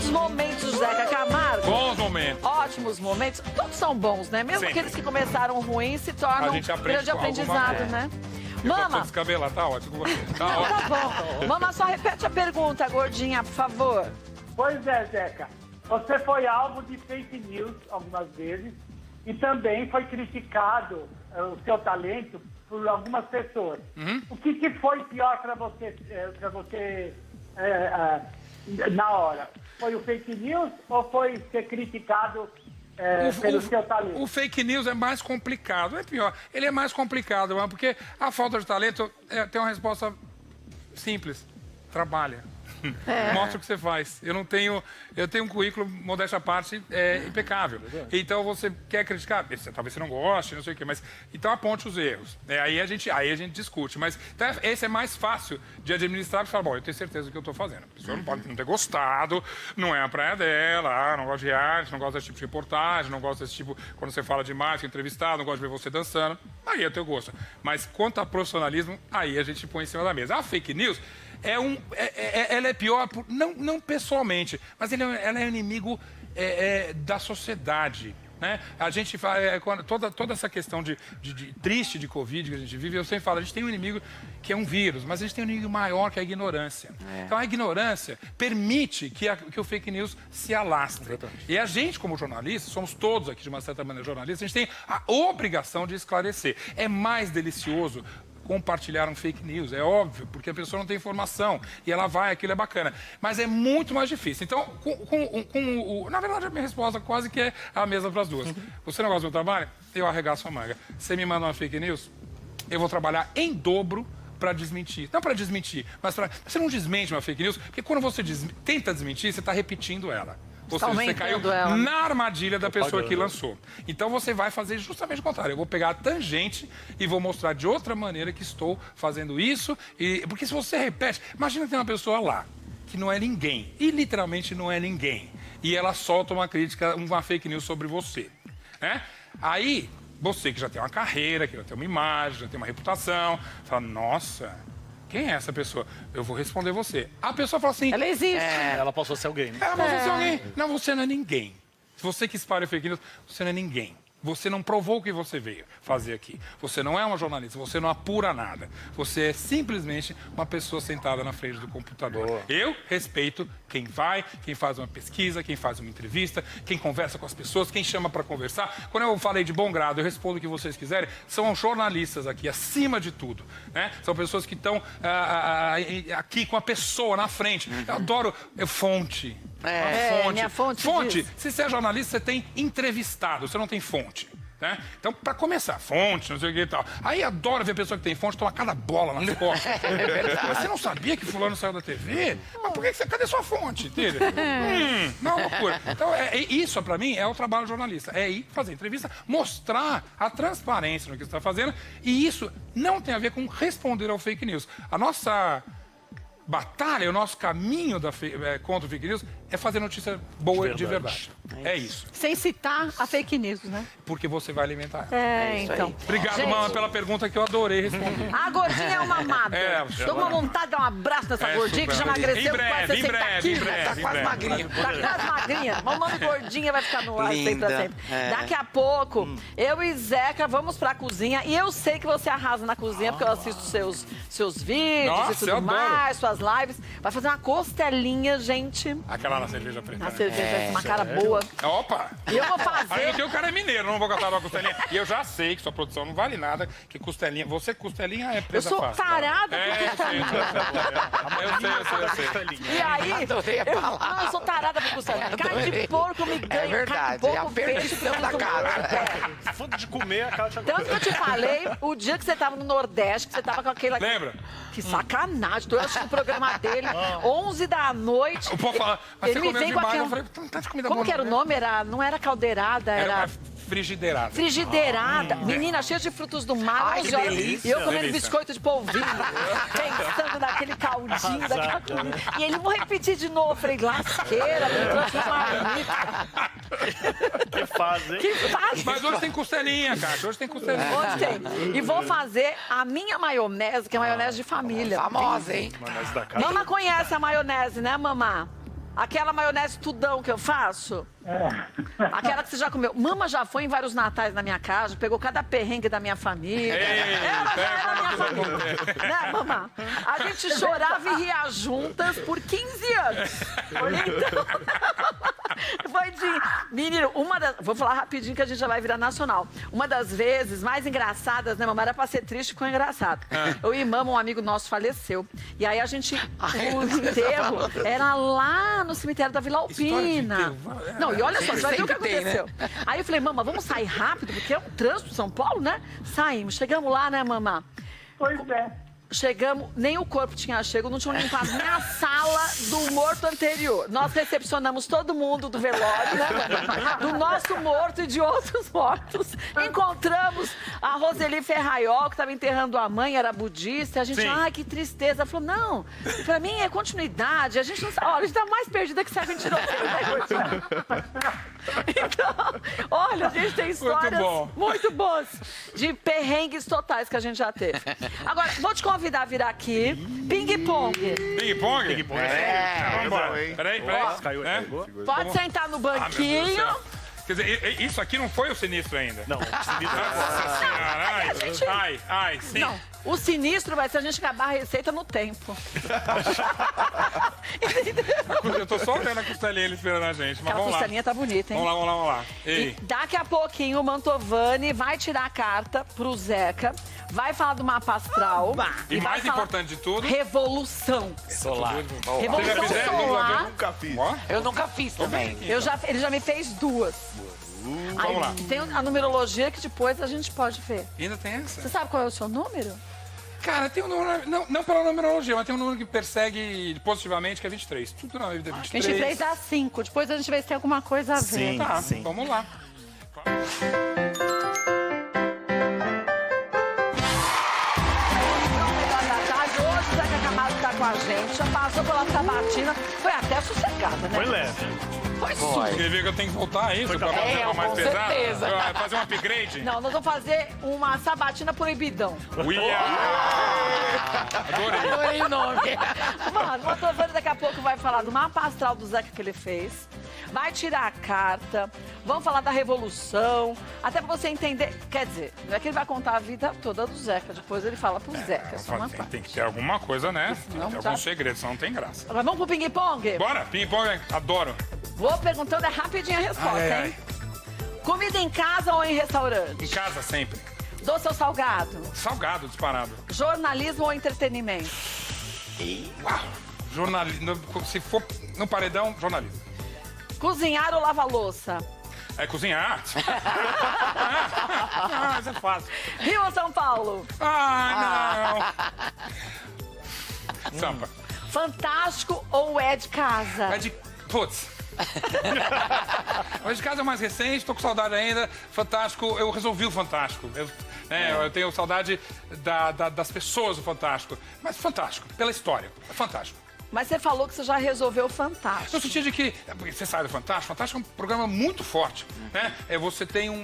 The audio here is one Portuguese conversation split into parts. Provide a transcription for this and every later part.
Ótimos momentos, Zeca Camargo. Bons momentos. Ótimos momentos. Todos são bons, né? Mesmo Sempre. aqueles que começaram ruins se tornam A gente aprende grande com alguma aprendizado, coisa. né? Eu tô Mama, descabelar, tá ótimo com você. Tá não, ótimo. tá bom. Mama, só repete a pergunta, gordinha, por favor. Pois é, Zeca. Você foi alvo de fake news algumas vezes e também foi criticado o seu talento por algumas pessoas. O que foi pior para você, na hora? Foi o fake news ou foi ser criticado pelo seu talento? O fake news é mais complicado, é pior. Ele é mais complicado, porque a falta de talento tem uma resposta simples. Trabalha. Mostra o que você faz. Eu tenho um currículo, modéstia à parte, impecável. Então você quer criticar, talvez você não goste, não sei o quê, mas então aponte os erros. Aí a gente discute. Mas então, esse é mais fácil de administrar e falar, bom, eu tenho certeza do que eu estou fazendo. A pessoa não pode não ter gostado, não é a praia dela, não gosta de arte, não gosta desse tipo de reportagem, não gosta desse tipo, quando você fala demais, entrevistado, não gosta de ver você dançando. Aí é teu gosto. Mas quanto a profissionalismo, aí a gente põe em cima da mesa. A fake news ela é pior, não pessoalmente, mas ela é um inimigo da sociedade. Né? A gente fala, toda essa questão triste de Covid que a gente vive, eu sempre falo, a gente tem um inimigo que é um vírus, mas a gente tem um inimigo maior que é a ignorância. Então a ignorância permite que o fake news se alastre. E a gente, como jornalista, somos todos aqui de uma certa maneira jornalistas, a gente tem a obrigação de esclarecer. É mais delicioso compartilhar um fake news, é óbvio, porque a pessoa não tem informação e ela vai, aquilo é bacana. Mas é muito mais difícil. Então, na verdade, a minha resposta quase que é a mesma para as duas. Você não gosta do meu trabalho? Eu arregaço a manga. Você me manda uma fake news? Eu vou trabalhar em dobro para desmentir. Não para desmentir, mas você não desmente uma fake news, porque quando você tenta desmentir, você está repetindo ela. Ou seja, você caiu na armadilha da pessoa que lançou. Então você vai fazer justamente o contrário. Eu vou pegar a tangente e vou mostrar de outra maneira que estou fazendo isso. Porque se você repete... Imagina que tem uma pessoa lá que não é ninguém. E literalmente não é ninguém. E ela solta uma crítica, uma fake news sobre você. Né? Aí, você que já tem uma carreira, que já tem uma imagem, já tem uma reputação, fala, nossa... Quem é essa pessoa? Eu vou responder você. A pessoa fala assim... Ela existe. Ela passou a ser alguém, né? Ela passou a ser alguém. Não, você não é ninguém. Se você que espalha fake news, você não é ninguém. Você não provou o que você veio fazer aqui. Você não é uma jornalista, você não apura nada. Você é simplesmente uma pessoa sentada na frente do computador. Boa. Eu respeito quem vai, quem faz uma pesquisa, quem faz uma entrevista, quem conversa com as pessoas, quem chama para conversar. Quando eu falei de bom grado, eu respondo o que vocês quiserem. São jornalistas aqui, acima de tudo. Né? São pessoas que estão aqui com a pessoa na frente. Eu adoro fonte. Minha fonte. Se você é jornalista, você tem entrevistado, você não tem fonte. Né? Então, para começar, fonte, não sei o que e tal. Aí adoro ver a pessoa que tem fonte tomar cada bola nas costas. Mas você não sabia que fulano saiu da TV? Mas por que você... Cadê sua fonte? Entende? Não, loucura. Então, isso para mim é o trabalho do jornalista. É ir fazer entrevista, mostrar a transparência no que você está fazendo. E isso não tem a ver com responder ao fake news. A nossa batalha, o nosso caminho contra o fake news é fazer notícia boa de verdade. É isso. Sem citar a fake news, né? Porque você vai alimentar ela. Então. Obrigado, Gente, Mama, pela pergunta que eu adorei responder. A gordinha é uma amada. Tô com uma vontade de dar um abraço nessa gordinha que já emagreceu quase 60 quilos. Tá quase magrinha. Tá quase magrinha. Mas o nome gordinha vai ficar no ar sempre pra sempre. Daqui a pouco, eu e Zeca vamos pra cozinha. E eu sei que você arrasa na cozinha, porque eu assisto seus vídeos e tudo mais, suas lives. Vai fazer uma costelinha, gente. Aquela na cerveja preta. Na cerveja, uma cara boa. Opa! E eu vou fazer... Aí eu tenho o cara é mineiro, não vou gastar uma costelinha. E eu já sei que sua produção não vale nada, que costelinha... Você costelinha é presa Eu sou fácil. tarada Eu sei. E aí... Adorei a palavra. Eu sou tarada por costelinha. Carne de porco me ganha. É verdade, carne de é a porco, perdição peixe, da tudo casa. Se for de comer, a cara Tanto que eu te falei, o dia que você tava no Nordeste, que você tava com aquela... Lembra? Que sacanagem. Tô assistindo o programa dele, 11 da noite. O povo fala, mas Ele você me comeu vem com demais. aquela... Eu falei, não tá de comida Como boa. que era o nome? Não era caldeirada, Era era... uma frigideirada. Frigideirada. Menina, cheia de frutos do mar. Ai, 11 que horas. delícia. E eu comendo biscoito de polvilho. Pensando naquele caldinho, daquela comida. E ele, vou repetir de novo. Eu falei, lasqueira, me trouxe uma marmita. que faz, hein? Que faz? Mas hoje tem costelinha, cara. Hoje tem costelinha. Onde tem? E vou fazer a minha maionese, que é maionese de família. Famosa, hein? Maionese da casa. Mama conhece a maionese, né, mamá? Aquela maionese tudão que eu faço. Aquela que você já comeu. Mama já foi em vários natais na minha casa, pegou cada perrengue da minha família. Ela já era minha família. Né, mamãe? A gente chorava e ria juntas por 15 anos. Então, foi de... Menino, vou falar rapidinho que a gente já vai virar nacional. Uma das vezes mais engraçadas, né, mamãe? Era pra ser triste com engraçado. Eu e mama, um amigo nosso faleceu. E aí a gente... O enterro era lá no cemitério da Vila Alpina. Não, e olha só, você vai ver o que aconteceu. Aí eu falei, mama, vamos sair rápido, porque é um trânsito de São Paulo, né? Saímos, chegamos lá, né, mamãe? Pois é. Chegamos, nem o corpo tinha chego, não tinham limpado nem a sala do morto anterior. Nós recepcionamos todo mundo do velório, né, do nosso morto e de outros mortos. Encontramos a Roseli Ferraiol, que estava enterrando a mãe, era budista. E a gente, ai, que tristeza. Ela falou, não, pra mim é continuidade. A gente não sabe, olha, a gente tá mais perdida que se a gente não Então, olha, a gente tem histórias muito boas de perrengues totais que a gente já teve. Agora, vou te convidar a vir aqui. Ping-pong. Ping-pong? Ping-pong. Peraí. Caiu. Pode sentar no banquinho. Quer dizer, isso aqui não foi o sinistro ainda. Não, sinistro agora. Ai, sim. Não, o sinistro vai ser a gente acabar a receita no tempo. Eu tô só olhando a costelinha ele esperando a gente, mas Aquela vamos lá. costelinha tá bonita, hein? Vamos lá. Ei. E daqui a pouquinho o Mantovani vai tirar a carta pro Zeca, vai falar do mapa astral. E vai mais falar importante de tudo... Revolução. Solar. Revolução Você já fizer? solar. Nunca fiz. Ó. Eu nunca fiz também. Ele já me fez 2. Vamos lá. Tem a numerologia que depois a gente pode ver. Ainda tem Você essa? sabe qual é o seu número? Cara, tem um número... Não pela numerologia, mas tem um número que persegue positivamente, que é 23. Tudo na vida é 23. 23 dá 5. Depois a gente vê se tem alguma coisa a ver. Sim. Tá, vamos lá. Hoje o Zeca Camargo está com a gente, já passou pela sabatina, foi até sossegada, né? Foi leve. Foi super. Quer ver que eu tenho que voltar a isso pra fazer uma mais com pesada? certeza. Fazer um upgrade? Não, nós vamos fazer uma sabatina proibidão. Adorei. Adorei o nome. Mano, o Mantovani daqui a pouco vai falar do mapa astral do Zeca que ele fez. Vai tirar a carta. Vamos falar da revolução. Até pra você entender. Quer dizer, não é que ele vai contar a vida toda do Zeca. Depois ele fala pro Zeca. Só uma parte. Tem que ter alguma coisa, né? Não, Tem já- algum segredo, senão não tem graça. Agora vamos pro ping-pong? Bora, ping-pong, adoro. Vou perguntando, é rapidinho a resposta, hein? Comida em casa ou em restaurante? Em casa sempre. Doce ou salgado? Salgado, disparado. Jornalismo ou entretenimento? Jornalismo. Se for no paredão, jornalismo. Cozinhar ou lavar louça? É cozinhar. Isso é fácil. Rio ou São Paulo? Ah, não. Sampa. Fantástico ou é de casa? É de... Putz. Mas de casa é mais recente, tô com saudade ainda. Fantástico, eu resolvi o Fantástico. Eu tenho saudade das pessoas do Fantástico. Mas Fantástico, pela história. É fantástico. Mas você falou que você já resolveu o Fantástico. No sentido de que, você sabe do Fantástico, o Fantástico é um programa muito forte, né? Você tem o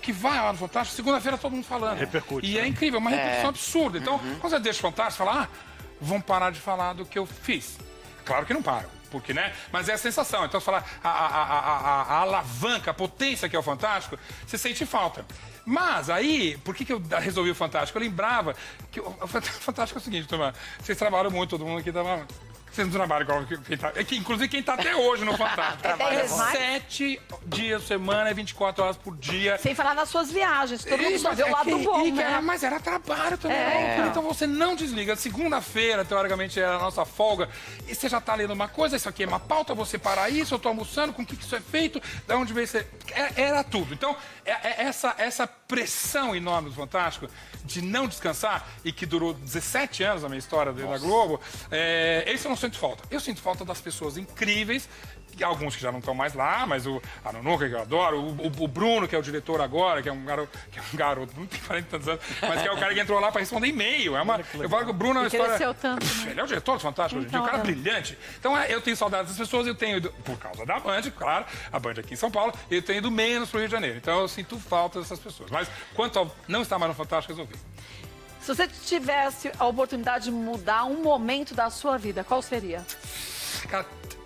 que vai lá no Fantástico, segunda-feira todo mundo falando. Repercute, E né? é incrível, uma repercussão absurda. Então, quando você deixa o Fantástico, fala, vão parar de falar do que eu fiz. Claro que não param, porque, né? Mas é a sensação. Então, você fala, a alavanca, a potência que é o Fantástico, você sente falta. Mas aí, por que eu resolvi o Fantástico? Eu lembrava que o Fantástico é o seguinte, turma. Vocês trabalham muito, todo mundo aqui trabalha. Vocês não trabalham igual quem tá. Inclusive quem tá até hoje no Fantástico. Trabalha mais? 7 dias por semana, 24 horas por dia. Sem falar nas suas viagens. Todo mundo só vê o lado bom, né? Mas era trabalho também. Então você não desliga. Segunda-feira, teoricamente, era a nossa folga. E você já tá lendo uma coisa, isso aqui é uma pauta, você para isso, eu tô almoçando, com o que isso é feito, de onde veio você. Era tudo. Então, essa pressão enorme do Fantástico de não descansar e que durou 17 anos na minha história dentro da Globo, esse eu não sinto falta. Eu sinto falta das pessoas incríveis, alguns que já não estão mais lá, mas o Nunuca, que eu adoro, o Bruno, que é o diretor agora, que é um garoto, não tem 40 tantos anos, mas que é o cara que entrou lá para responder e-mail. Eu falo que o Bruno é uma história... Cresceu tanto, né? Ele é o diretor do Fantástico hoje em dia, um cara brilhante. Então eu tenho saudades das pessoas, eu tenho, por causa da Band, claro, a Band aqui em São Paulo, eu tenho ido menos pro Rio de Janeiro. Então eu sinto falta dessas pessoas. Mas quanto ao não estar mais no Fantástico, resolvi. Se você tivesse a oportunidade de mudar um momento da sua vida, qual seria? Cara,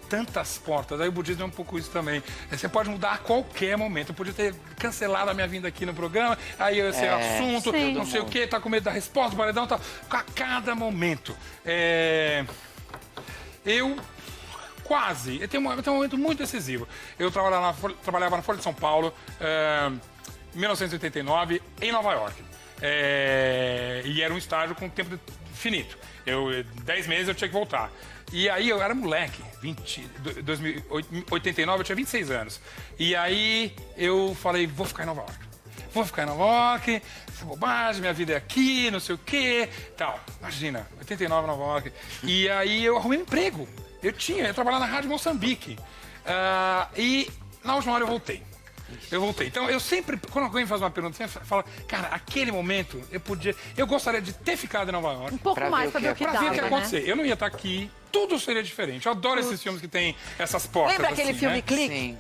tantas portas. Aí o budismo é um pouco isso também. Você pode mudar a qualquer momento. Eu podia ter cancelado a minha vinda aqui no programa, aí esse assunto, sim. não sei o quê, tá com medo da resposta, paredão, tá. A cada momento. Eu tenho um momento muito decisivo. Eu trabalhava na Folha de São Paulo, em 1989, em Nova York. E era um estágio com tempo finito. 10 meses eu tinha que voltar. E aí eu era moleque, 89 eu tinha 26 anos. E aí eu falei, vou ficar em Nova York. Vou ficar em Nova York, essa bobagem, minha vida é aqui, não sei o quê, tal. Imagina, 89 em Nova York. E aí eu arrumei um emprego. Eu ia trabalhar na Rádio Moçambique. E na última hora eu voltei. Então, eu sempre, quando alguém faz uma pergunta, eu sempre falo, cara, aquele momento, eu gostaria de ter ficado em Nova York. Um pouco mais pra ver o que Pra dava, ver o que ia né? acontecer. Eu não ia estar aqui, tudo seria diferente. Eu adoro esses filmes que tem essas portas. Lembra aquele assim, filme né? Clique?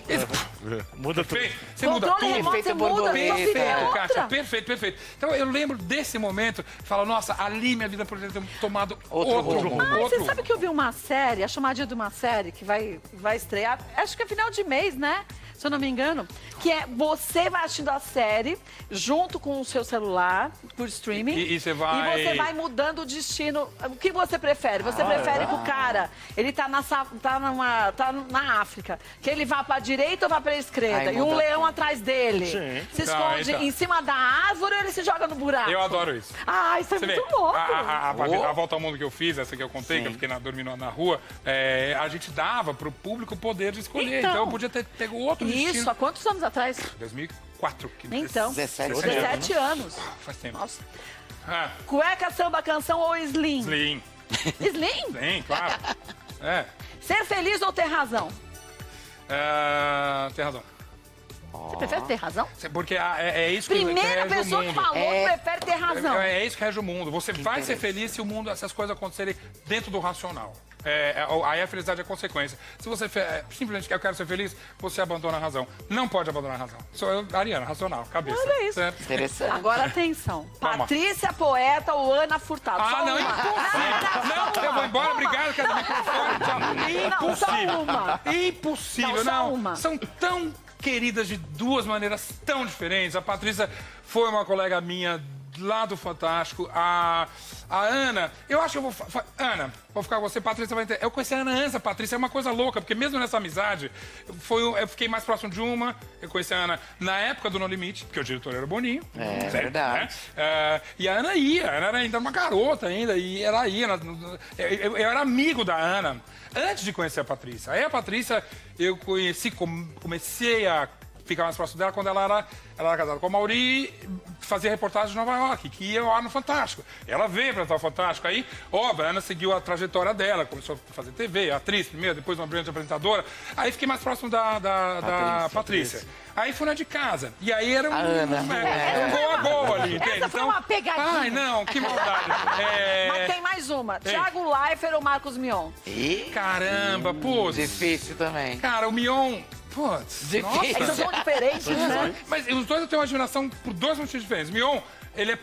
Muda tudo. Você muda Controle tudo. remoto, você Efeito muda, sua borboleta. vida é Perfeito, Kátia, outra. perfeito. Então eu lembro desse momento, falo, nossa, ali minha vida poderia ter tomado Outro outro rumo. rumo. Ah, outro você sabe que eu vi uma série, a chamadinha de uma série que vai estrear, acho que é final de mês, né? Se eu não me engano, que é você vai assistindo a série junto com o seu celular, por streaming. E você vai- E você vai mudando o destino. O que você prefere? Você prefere que o cara, ele tá na África, que ele vá pra direita ou vá pra esquerda? Ai, E um muda leão atrás dele. Sim. Se Tá, esconde então. em cima da árvore ou ele se joga no buraco? Eu adoro isso. Ah, isso é Você muito vê, louco. a volta ao mundo que eu fiz, essa que eu contei, que eu fiquei dormindo na rua, a gente dava pro público o poder de escolher. Então. Então eu podia ter pego outro Isso, destino. há quantos anos atrás? 2004. Então, 17 anos. Faz tempo. Nossa. Ah, Cueca, samba, canção ou slim? Slim. Slim? Slim, claro. Ser feliz ou ter razão? Tem razão. Você prefere ter razão? Porque é isso que Primeira rege o pessoa que mundo. falou prefere ter razão. É isso que rege o mundo. Você vai ser feliz se as coisas acontecerem dentro do racional. Aí a felicidade é consequência. Se você simplesmente eu quero ser feliz, você abandona a razão. Não pode abandonar a razão. Sou eu, Ariana, racional, cabeça. Olha isso. Certo? Interessante. Agora atenção. Toma. Patrícia Poeta ou Ana Furtado? Só Não, uma. impossível. Não, eu vou embora, obrigado, quero microfone. Tchau. Não, só uma. Impossível, Não, só não. uma. São tão queridas de duas maneiras tão diferentes. A Patrícia foi uma colega minha lá do Fantástico. A Ana, eu acho que eu vou... Ana, vou ficar com você, Patrícia vai entender. Eu conheci a Ana antes, a Patrícia é uma coisa louca, porque mesmo nessa amizade, eu fiquei mais próximo de uma. Eu conheci a Ana na época do No Limite, porque o diretor era o Boninho. É, certo, verdade. né? E a Ana era ainda uma garota ainda, e ela ia. Eu era amigo da Ana antes de conhecer a Patrícia. Aí a Patrícia, eu comecei a ficar mais próximo dela quando ela era casada com a Mauri, fazia reportagem de Nova York, que ia lá no Fantástico. Ela veio para o Fantástico. Aí, óbvio, a Ana seguiu a trajetória dela, começou a fazer TV, atriz primeiro, depois uma brilhante apresentadora. Aí fiquei mais próximo da Patrícia. Aí fui na de casa. E aí era um gol a gol ali, entende? Essa foi uma pegadinha. Ai, não, que maldade. Mas tem mais uma. Thiago Leifert ou Marcos Mion? Caramba, putz. Difícil também. Cara, o Mion... Putz, Difícil. Eles nossa. são diferentes, né? Mas os dois eu tenho uma admiração por dois motivos diferentes. Mion, ele é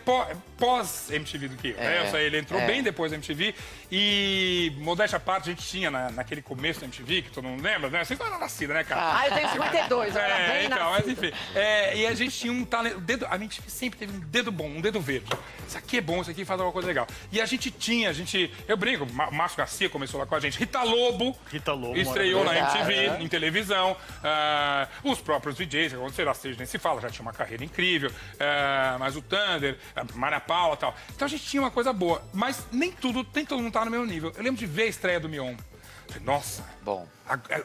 pós-MTV do que eu, né? Eu sei, ele entrou bem depois da MTV e, modéstia à parte, a gente tinha naquele começo da MTV, que todo mundo lembra, né? Você não era nascida, né, cara? Ah, eu tenho 52, eu era bem Então, mas nascida. enfim. E a gente tinha um talento. A MTV sempre teve um dedo bom, um dedo verde. Isso aqui é bom, isso aqui faz alguma coisa legal. E a gente tinha, eu brinco, Márcio Garcia começou lá com a gente. Rita Lobo estreou na MTV, em televisão. Os próprios DJs, quando sei lá, nem se fala, já tinha uma carreira incrível. Mas o Thunder, a Maria Paula e tal. Então a gente tinha uma coisa boa. Mas nem todo mundo tá no meu nível. Eu lembro de ver a estreia do Mion. Falei, nossa, Bom.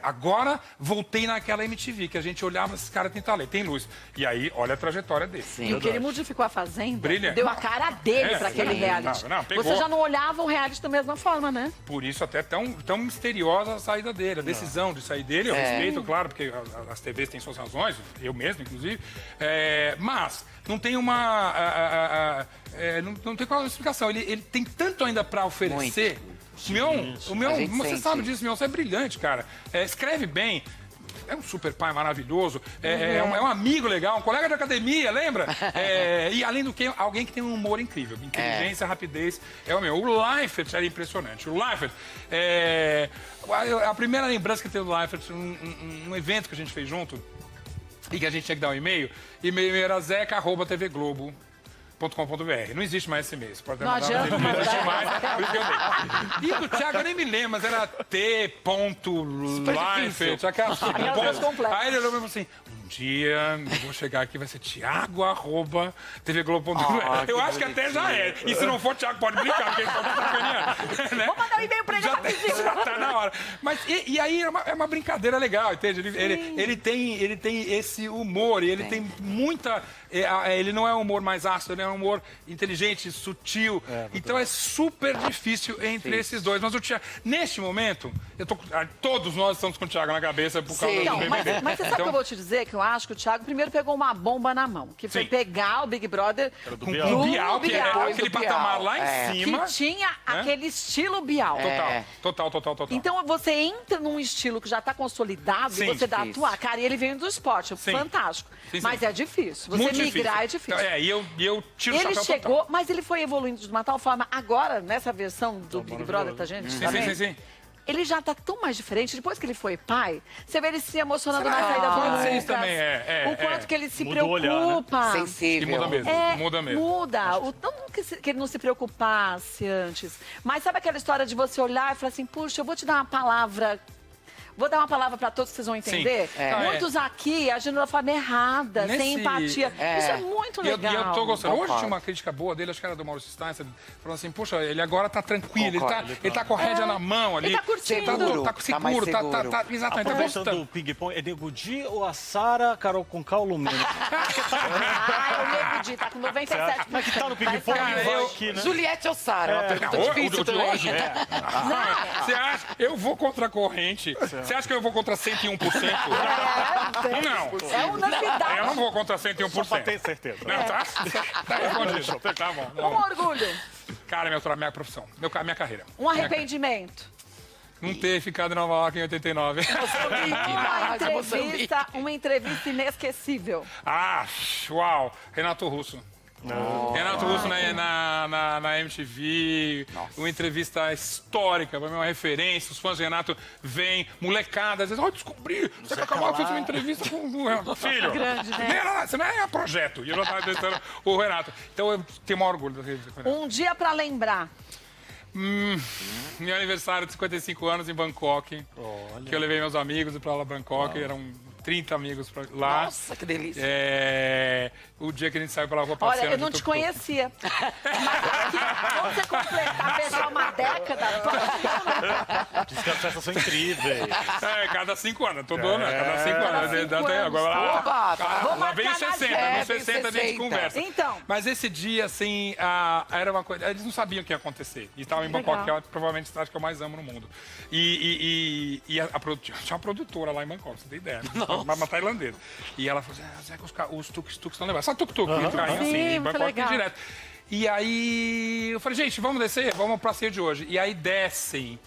Agora voltei naquela MTV, que a gente olhava, esses caras têm talento, tem luz. E aí, olha a trajetória dele. Sim. E o que ele modificou a Fazenda, Brilhante. deu a cara dele pra aquele sim. reality. Não, pegou. Você já não olhava o reality da mesma forma, né? Por isso até tão misteriosa a saída dele, a decisão de sair dele. Eu respeito, claro, porque as TVs têm suas razões, eu mesmo, inclusive. Mas não tem não tem qual explicação. Ele tem tanto ainda pra oferecer. O Mion, A gente você sente. sabe disso, Mion, você é brilhante, cara. Escreve bem. é um super pai maravilhoso, é um amigo legal, um colega de academia, lembra? E além do que, alguém que tem um humor incrível. Inteligência, rapidez, é o meu. O Leifert era impressionante. O Leifert, a primeira lembrança que eu tenho do Leifert, um evento que a gente fez junto, e que a gente tinha que dar um e-mail era zeca@tvglobo.com.br. Não existe mais esse e-mail. Pode Não adianta não existe mais. Por isso que eu dei. E do Thiago eu nem me lembro, mas era t.leifert. Aquelas completas. Aí ele olhou e falou assim: um dia eu vou chegar aqui, vai ser Thiago@tvglobo.com.br. Eu acho que até já é. E se não for, Thiago pode brincar, porque ele pode estar sacaneando. Né? Vou mandar um e-mail pra ele rapidinho. Já tá na hora. Mas e aí é uma brincadeira legal, entende? Ele tem esse humor, e ele tem muita. Ele não é um humor mais ácido, ele é um humor inteligente, sutil. Então é super difícil entre esses dois. Mas o Thiago, neste momento, todos nós estamos com o Thiago na cabeça por causa do BBB. Mas você sabe o que eu vou te dizer? Que eu acho que o Thiago primeiro pegou uma bomba na mão, que foi pegar o Big Brother com o Bial, que era aquele patamar lá em cima. Que tinha aquele estilo Bial. Total. Então você entra num estilo que já está consolidado e você dá a tua cara. E ele veio do esporte, fantástico. Mas é difícil. Você migrar é difícil. E eu tiro o chapéu. Ele chegou, mas ele foi evoluindo de uma tal forma. Agora, nessa versão do Big Brother, tá, gente? Sim. Ele já tá tão mais diferente. Depois que ele foi pai, você vê ele se emocionando na saída do Lucas. Também o quanto que ele se Muda o olhar, preocupa. né? Sensível. Muda mesmo. Muda. O tanto que ele não se preocupasse antes. Mas sabe aquela história de você olhar e falar assim, puxa, eu vou te dar uma palavra. Vou dar uma palavra para todos que vocês vão entender. Muitos aqui agindo da forma errada, sem empatia. Isso é muito legal. E eu tô gostando. Hoje tinha uma crítica boa dele, acho que era do Maurício Stein, falando assim, poxa, ele agora tá tranquilo, ele tá com a rédea na mão ali. Ele tá curtindo. Tá seguro, tá exatamente, tá gostando. Do ping-pong, é Nego Di ou a Sara, Carol Conká ou Lumena? O Nego Di tá com 97%. Mas que tá no ping-pong, vai aqui, né? Juliette ou Sara? É uma pergunta difícil O de também. hoje? Você acha? Eu vou contra a corrente. Você acha que eu vou contra 101%? Não. É unanimidade. Eu não vou contra 101%. Só pra ter certeza. Não, tá respondido. Tá bom. Um orgulho. Cara, minha profissão, minha carreira. Um arrependimento. Não ter ficado em Nova York em 89. Uma entrevista inesquecível. Uau. Renato Russo. Renato Russo na MTV, uma entrevista histórica, pra mim uma referência. Os fãs do Renato vêm, molecada, às vezes, descobri, você acabou de fazer uma entrevista com o Renato. Filho, grande, né? Você não é projeto. E eu já estava entrevistando o Renato. Então eu tenho o maior orgulho da entrevista com o Renato. Um dia pra lembrar. Meu aniversário de 55 anos em Bangkok, que eu levei meus amigos para lá Bangkok, eram 30 amigos lá. Nossa, que delícia. O dia que a gente saiu pela rua passeando. Olha, eu não te conhecia. Mas quando você completar, fechar uma década... Diz que as festas são incríveis. Cada 5 anos. Todo ano, cada 5 anos. Agora lá vem os 60. Nos 60 a gente conversa. Então. Mas esse dia, assim, era uma coisa... Eles não sabiam o que ia acontecer. E estavam em Bangkok, que é provavelmente a cidade que eu mais amo no mundo. E tinha uma produtora lá em Bangkok, você tem ideia. Uma tailandesa. E ela falou assim, os tuk-tuks estão levando. Só tuk-tuk, carrinho assim, em Bangkok direto. E aí eu falei, gente, vamos descer? Vamos pra passeio de hoje. E aí descem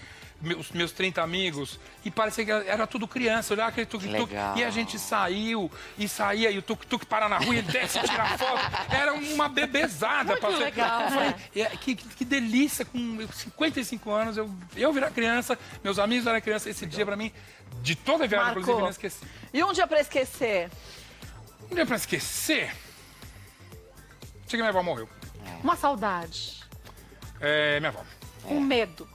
os meus 30 amigos e parecia que era tudo criança, olhava aquele tuk-tuk. E a gente saiu e saía e o tuk-tuk para na rua e ele desce tirar foto. Era uma bebezada. Muito legal, eu falei, que delícia, com 55 anos, eu virar criança, meus amigos eram criança. Esse dia, pra mim, de toda a viagem, inclusive, eu não esqueci. E um dia pra esquecer? Um dia pra esquecer? Sei que minha avó morreu. Uma saudade. Minha avó. Um medo.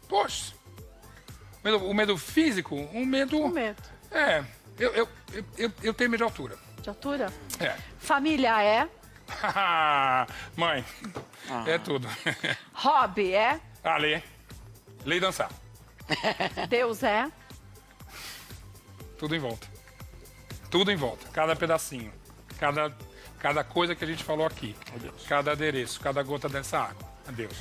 Poxa. O medo físico? Um medo... Um medo. Eu tenho medo de altura. De altura? Família é? Mãe. É tudo. Hobby é? Lei dançar. Deus é? Tudo em volta. Tudo em volta. Cada pedacinho. Cada coisa que a gente falou aqui. Cada adereço. Cada gota dessa água. Adeus.